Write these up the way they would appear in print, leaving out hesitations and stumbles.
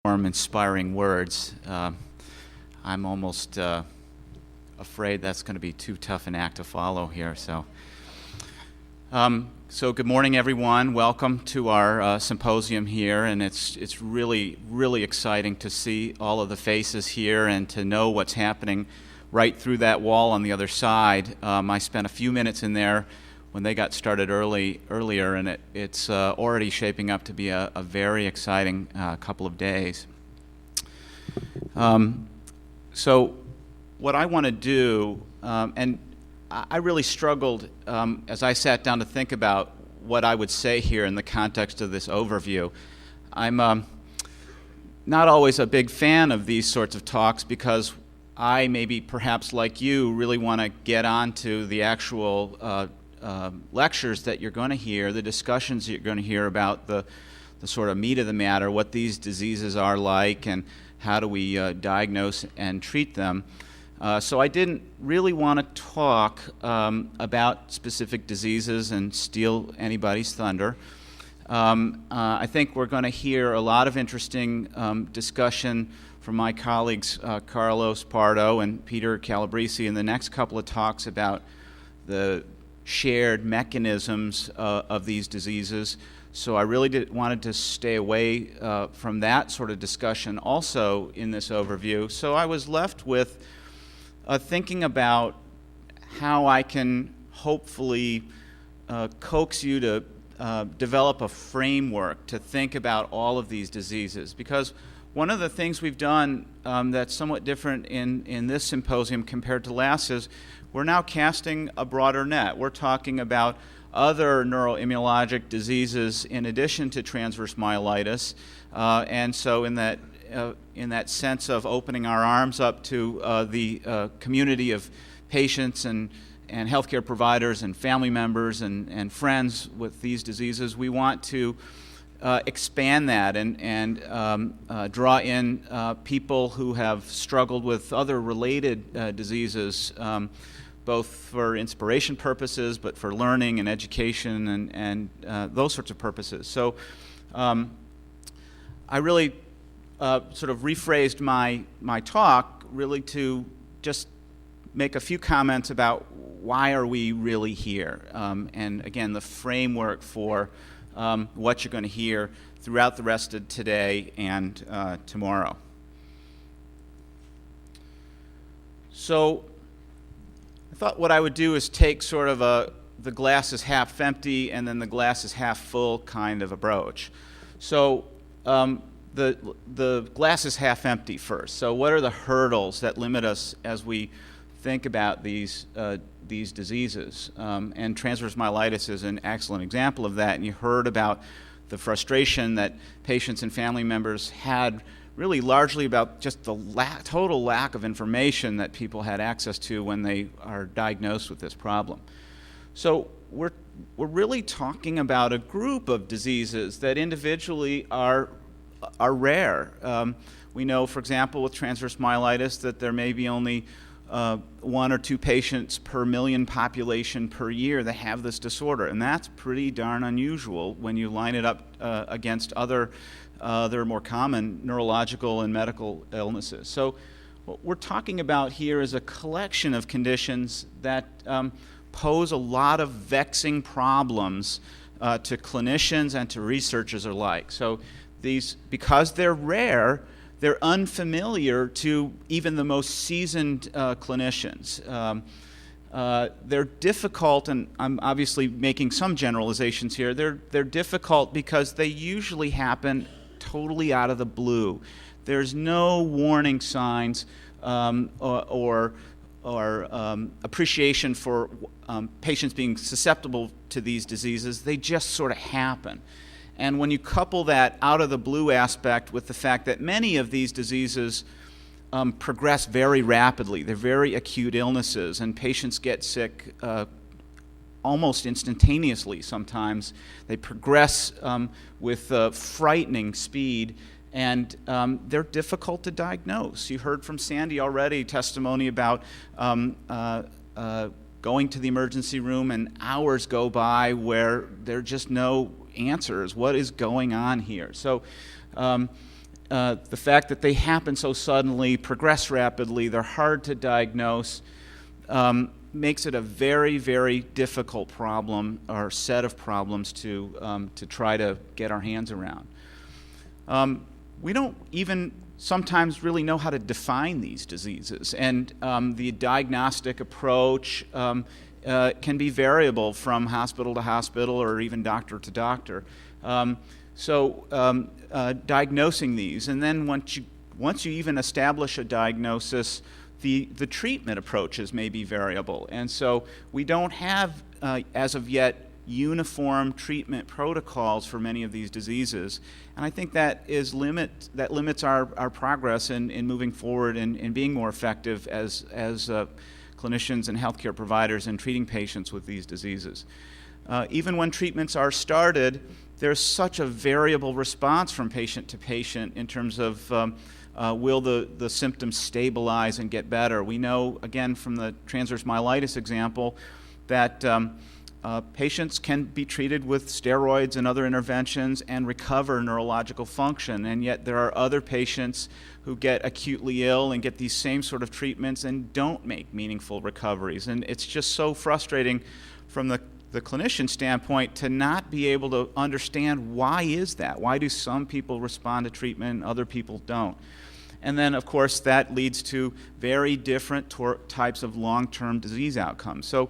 warm, inspiring words. I'm almost afraid that's going to be too tough an act to follow here. So good morning, everyone. Welcome to our symposium here, and it's really, really exciting to see all of the faces here and to know what's happening right through that wall on the other side. I spent a few minutes in there when they got started earlier, and it's already shaping up to be a very exciting couple of days. So what I want to do, and I really struggled as I sat down to think about what I would say here in the context of this overview. I'm not always a big fan of these sorts of talks because I, maybe perhaps like you, really want to get on to the actual lectures that you're going to hear, the discussions that you're going to hear about the sort of meat of the matter, what these diseases are like, and how do we diagnose and treat them. So I didn't really want to talk about specific diseases and steal anybody's thunder. I think we're going to hear a lot of interesting discussion from my colleagues Carlos Pardo and Peter Calabrese in the next couple of talks about the shared mechanisms of these diseases. So I really wanted to stay away from that sort of discussion also in this overview. So I was left with thinking about how I can hopefully coax you to develop a framework to think about all of these diseases. Because one of the things we've done that's somewhat different in this symposium compared to last is we're now casting a broader net. We're talking about other neuroimmunologic diseases in addition to transverse myelitis, and so in that sense of opening our arms up to the community of patients and healthcare providers and family members and friends with these diseases, we want to expand that and draw in people who have struggled with other related diseases, both for inspiration purposes, but for learning and education and those sorts of purposes. So I really sort of rephrased my talk really to just make a few comments about why are we really here, and again, the framework for what you're going to hear throughout the rest of today and tomorrow. So I thought what I would do is take sort of the glass is half empty and then the glass is half full kind of approach. So the glass is half empty first. So what are the hurdles that limit us as we think about these diseases? And transverse myelitis is an excellent example of that. And you heard about the frustration that patients and family members had really largely about just the total lack of information that people had access to when they are diagnosed with this problem. So we're really talking about a group of diseases that individually are rare. We know, for example, with transverse myelitis that there may be only 1 or 2 patients per million population per year that have this disorder, and that's pretty darn unusual when you line it up against other more common neurological and medical illnesses. So what we're talking about here is a collection of conditions that pose a lot of vexing problems to clinicians and to researchers alike. So these, because they're rare, they're unfamiliar to even the most seasoned clinicians. They're difficult, and I'm obviously making some generalizations here, they're difficult because they usually happen totally out of the blue. There's no warning signs or appreciation for patients being susceptible to these diseases. They just sort of happen. And when you couple that out of the blue aspect with the fact that many of these diseases progress very rapidly, they're very acute illnesses, and patients get sick almost instantaneously sometimes. They progress with frightening speed, and they're difficult to diagnose. You heard from Sandy already testimony about going to the emergency room and hours go by where there are just no answers. What is going on here? So the fact that they happen so suddenly, progress rapidly, they're hard to diagnose, makes it a very, very difficult problem or set of problems to try to get our hands around. We don't even sometimes really know how to define these diseases, and the diagnostic approach can be variable from hospital to hospital or even doctor to doctor. Diagnosing these, and then once you even establish a diagnosis, the treatment approaches may be variable, and so we don't have, as of yet, uniform treatment protocols for many of these diseases, and I think that limits our progress in moving forward and being more effective as clinicians and healthcare providers in treating patients with these diseases. Even when treatments are started, there's such a variable response from patient to patient in terms of will the symptoms stabilize and get better. We know, again, from the transverse myelitis example, that patients can be treated with steroids and other interventions and recover neurological function, and yet there are other patients who get acutely ill and get these same sort of treatments and don't make meaningful recoveries. And it's just so frustrating from the clinician standpoint to not be able to understand why is that? Why do some people respond to treatment and other people don't? And then, of course, that leads to very different types of long-term disease outcomes. So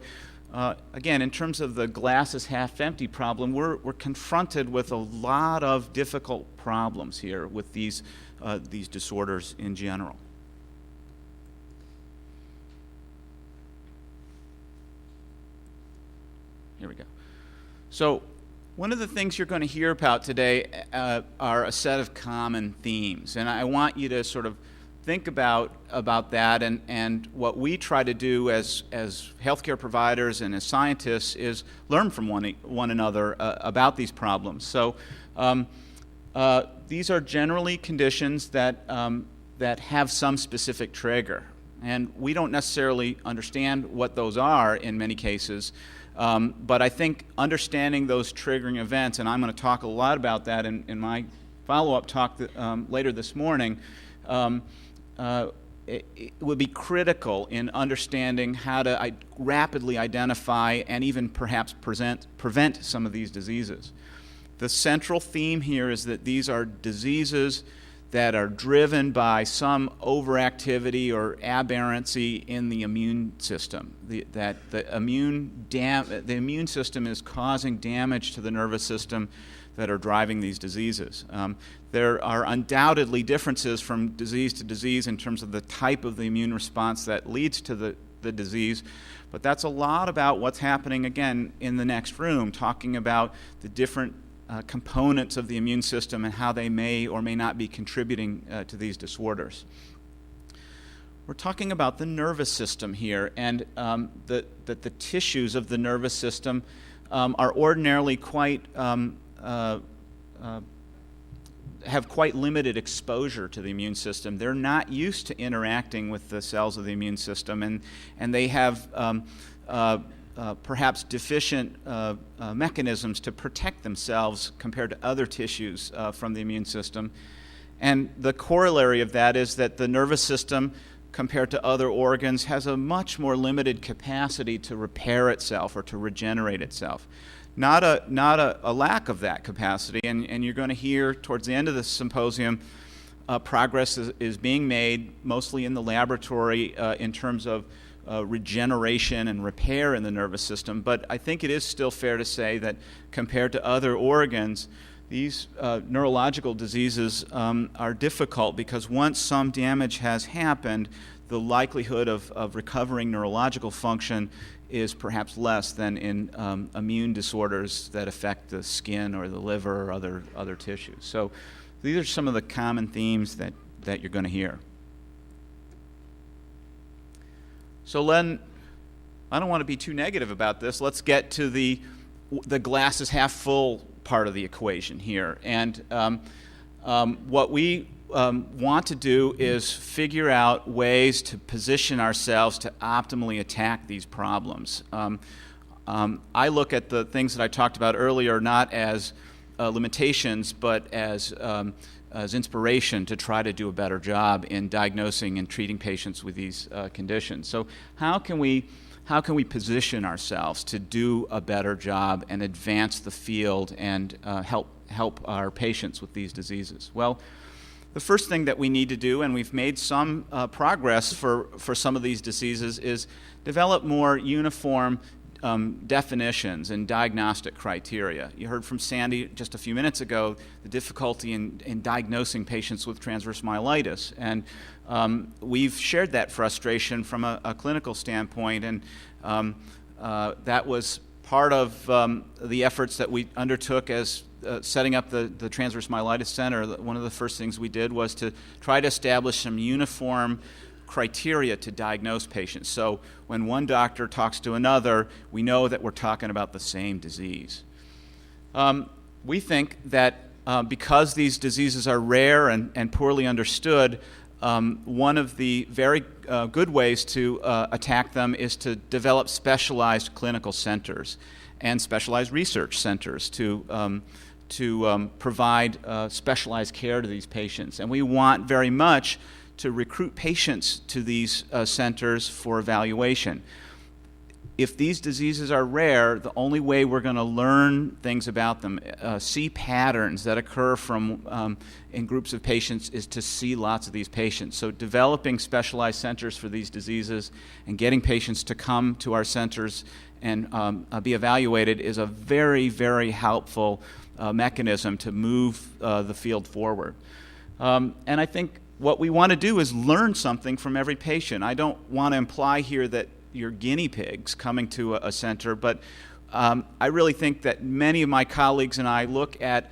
again, in terms of the glass is half empty problem, we're confronted with a lot of difficult problems here with these disorders in general. Here we go. So one of the things you're going to hear about today are a set of common themes, and I want you to sort of think about that, and what we try to do as healthcare providers and as scientists is learn from one another about these problems. So these are generally conditions that have some specific trigger, and we don't necessarily understand what those are in many cases, but I think understanding those triggering events, and I'm going to talk a lot about that in my follow-up talk later this morning, it would be critical in understanding how to rapidly identify and even perhaps prevent some of these diseases. The central theme here is that these are diseases that are driven by some overactivity or aberrancy in the immune system. The immune system is causing damage to the nervous system that are driving these diseases. There are undoubtedly differences from disease to disease in terms of the type of the immune response that leads to the disease, but that's a lot about what's happening, again, in the next room, talking about the different components of the immune system and how they may or may not be contributing to these disorders. We're talking about the nervous system here, and that the tissues of the nervous system are ordinarily have quite limited exposure to the immune system. They're not used to interacting with the cells of the immune system, and they have perhaps deficient mechanisms to protect themselves compared to other tissues from the immune system. And the corollary of that is that the nervous system, compared to other organs, has a much more limited capacity to repair itself or to regenerate itself. Not a lack of that capacity, and you're going to hear towards the end of this symposium progress is being made mostly in the laboratory in terms of regeneration and repair in the nervous system, but I think it is still fair to say that compared to other organs, these neurological diseases are difficult because once some damage has happened, the likelihood of recovering neurological function is perhaps less than in immune disorders that affect the skin or the liver or other tissues. So these are some of the common themes that you're going to hear. So Len, I don't want to be too negative about this. Let's get to the glass is half full part of the equation here. And what we want to do is figure out ways to position ourselves to optimally attack these problems. I look at the things that I talked about earlier not as limitations, but as as inspiration to try to do a better job in diagnosing and treating patients with these conditions. So how can we position ourselves to do a better job and advance the field and help our patients with these diseases? Well, the first thing that we need to do, and we've made some progress for some of these diseases, is develop more uniform definitions and diagnostic criteria. You heard from Sandy just a few minutes ago the difficulty in diagnosing patients with transverse myelitis, and we've shared that frustration from a clinical standpoint, and that was part of the efforts that we undertook as setting up the Transverse Myelitis Center. One of the first things we did was to try to establish some uniform criteria to diagnose patients. So when one doctor talks to another, we know that we're talking about the same disease. We think that because these diseases are rare and poorly understood, one of the very good ways to attack them is to develop specialized clinical centers and specialized research centers to provide specialized care to these patients. And we want very much to recruit patients to these centers for evaluation. If these diseases are rare, the only way we're going to learn things about them, see patterns that occur in groups of patients, is to see lots of these patients. So developing specialized centers for these diseases and getting patients to come to our centers and be evaluated is a very, very helpful mechanism to move the field forward. And I think what we want to do is learn something from every patient. I don't want to imply here that you're guinea pigs coming to a center, but I really think that many of my colleagues and I look at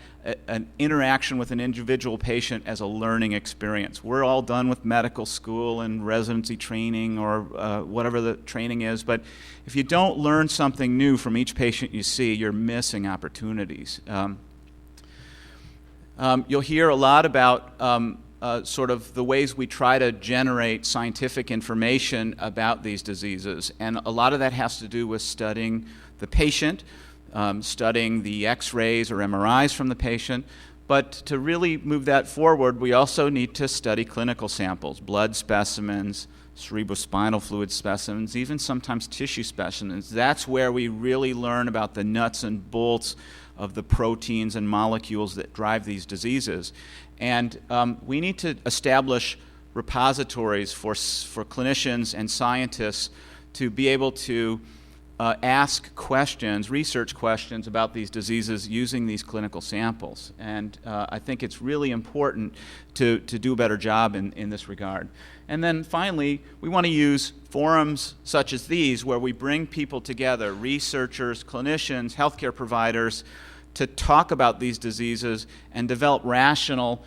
an interaction with an individual patient as a learning experience. We're all done with medical school and residency training or whatever the training is, but if you don't learn something new from each patient you see, you're missing opportunities. You'll hear a lot about sort of the ways we try to generate scientific information about these diseases. And a lot of that has to do with studying the patient, studying the x-rays or MRIs from the patient. But to really move that forward, we also need to study clinical samples, blood specimens, cerebrospinal fluid specimens, even sometimes tissue specimens. That's where we really learn about the nuts and bolts of the proteins and molecules that drive these diseases. And we need to establish repositories for clinicians and scientists to be able to ask questions, research questions about these diseases using these clinical samples. And I think it's really important to do a better job in this regard. And then finally, we want to use forums such as these where we bring people together, researchers, clinicians, healthcare providers, to talk about these diseases and develop rational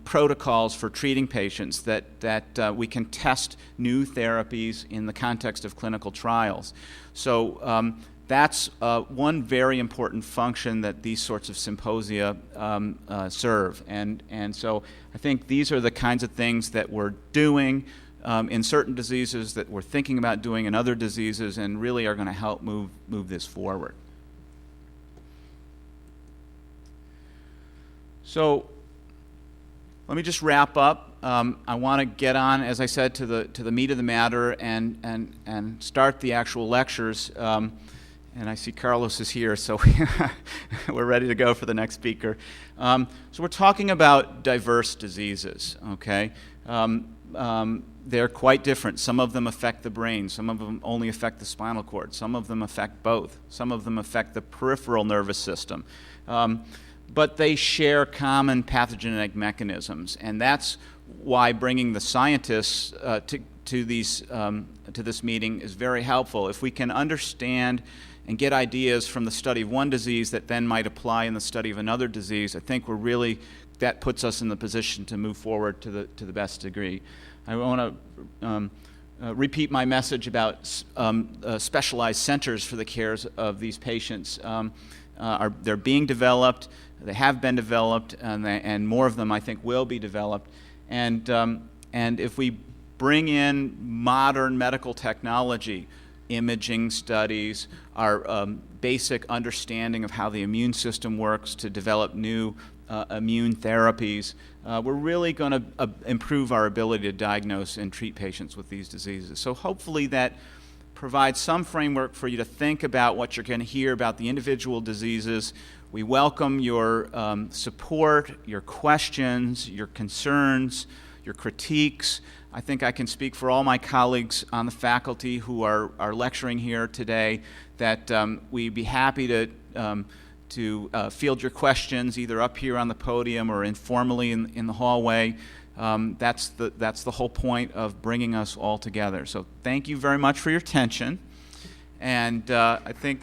protocols for treating patients that we can test new therapies in the context of clinical trials. So that's one very important function that these sorts of symposia serve. And so I think these are the kinds of things that we're doing in certain diseases, that we're thinking about doing in other diseases, and really are going to help move this forward. So let me just wrap up. I want to get on, as I said, to the meat of the matter and start the actual lectures. And I see Carlos is here, so we're ready to go for the next speaker. So we're talking about diverse diseases, okay? They're quite different. Some of them affect the brain. Some of them only affect the spinal cord. Some of them affect both. Some of them affect the peripheral nervous system. But they share common pathogenic mechanisms, and that's why bringing the scientists to this meeting is very helpful. If we can understand and get ideas from the study of one disease that then might apply in the study of another disease, I think that puts us in the position to move forward to the best degree. I want to repeat my message about specialized centers for the cares of these patients. They're being developed. They have been developed, and more of them, I think, will be developed. And if we bring in modern medical technology, imaging studies, our basic understanding of how the immune system works to develop new immune therapies, we're really going to improve our ability to diagnose and treat patients with these diseases. So hopefully that provides some framework for you to think about what you're going to hear about the individual diseases. We welcome your support, your questions, your concerns, your critiques. I think I can speak for all my colleagues on the faculty who are lecturing here today that we'd be happy to field your questions either up here on the podium or informally in the hallway. That's the whole point of bringing us all together. So thank you very much for your attention. And I think